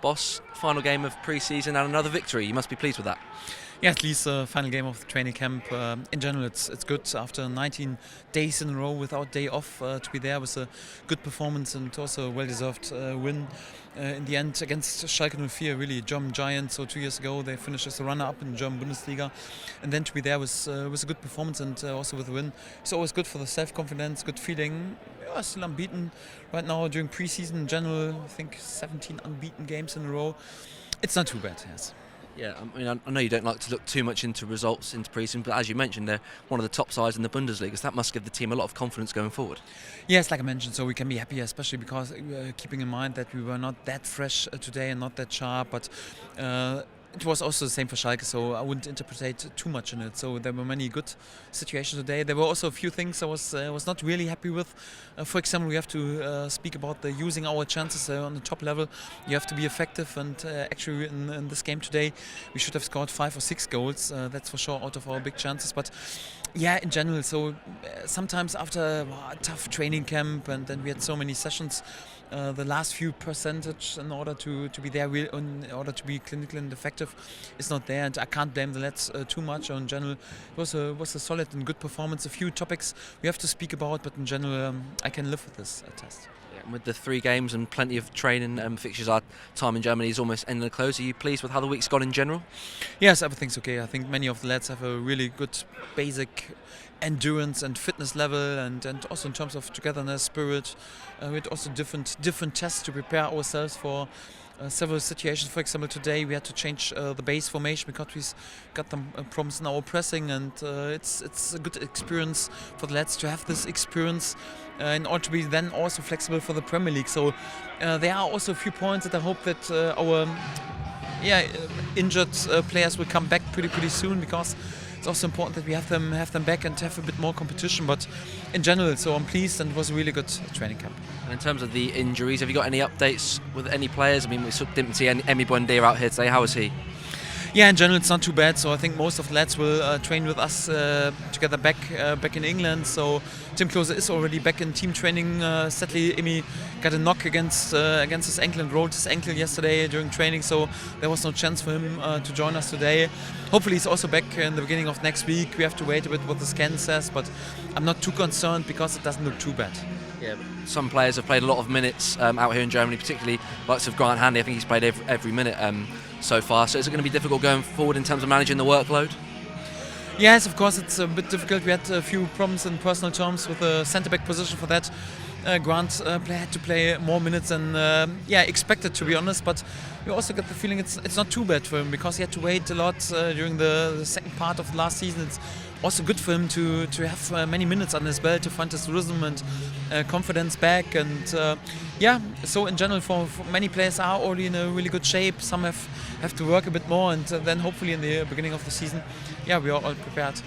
boss. Final game of pre-season and another victory. You must be pleased with that. Yeah, at least the final game of the training camp. In general, it's good. After 19 days in a row without day off, to be there was a good performance and also a well-deserved win. In the end, against Schalke 04, really German giant. So 2 years ago, they finished as a runner-up in the German Bundesliga, and then to be there was a good performance and also with a win. It's always good for the self-confidence, good feeling. Yeah, still unbeaten right now during pre-season. In general, I think 17 unbeaten games in a row. It's not too bad, yes. Yeah, I mean, I know you don't like to look too much into results into pre-season, but as you mentioned, they're one of the top sides in the Bundesliga, so that must give the team a lot of confidence going forward. Yes, like I mentioned, so we can be happy, especially because keeping in mind that we were not that fresh today and not that sharp, but it was also the same for Schalke, so I wouldn't interpret too much in it. So there were many good situations today. There were also a few things I was not really happy with. For example, we have to speak about the using our chances on the top level. You have to be effective, and actually in this game today, we should have scored 5 or 6 goals. That's for sure out of our big chances. But yeah, in general, so sometimes after a tough training camp, and then we had so many sessions, the last few percentage in order to be there, in order to be clinical and effective, is not there, and I can't blame the lads too much. In general, it was a solid and good performance. A few topics we have to speak about, but in general, I can live with this test. Yeah, with the 3 games and plenty of training fixtures, our time in Germany is almost ending the close. Are you pleased with how the week's gone in general? Yes, everything's okay. I think many of the lads have a really good basic endurance and fitness level, and also in terms of togetherness, spirit. We had also different tests to prepare ourselves for several situations. For example, today we had to change the base formation because we got some problems in our pressing, and it's a good experience for the lads to have this experience in order to be then also flexible for the Premier League. So there are also a few points that I hope that our injured players will come back pretty soon, because it's also important that we have them back and have a bit more competition. But in general, so I'm pleased, and it was a really good training camp. And in terms of the injuries, have you got any updates with any players? I mean, we didn't see Emi Buendia out here today. How is he? Yeah, in general, it's not too bad. So I think most of the lads will train with us together back in England. So Tim Klose is already back in team training. Sadly, Emi got a knock against his ankle and rolled his ankle yesterday during training. So there was no chance for him to join us today. Hopefully, he's also back in the beginning of next week. We have to wait a bit what the scan says, but I'm not too concerned because it doesn't look too bad. Yeah, some players have played a lot of minutes out here in Germany, particularly likes of Grant Hanley. I think he's played every minute so far. So is it going to be difficult going forward in terms of managing the workload? Yes, of course, it's a bit difficult. We had a few problems in personal terms with the centre-back position for that. Grant had to play more minutes than expected, to be honest, but we also got the feeling it's not too bad for him, because he had to wait a lot during the second part of the last season. It's also good for him to have many minutes on his belt, to find his rhythm and confidence back. And so in general, for many players are already in a really good shape. Some have to work a bit more, and then hopefully in the beginning of the season, we are all prepared.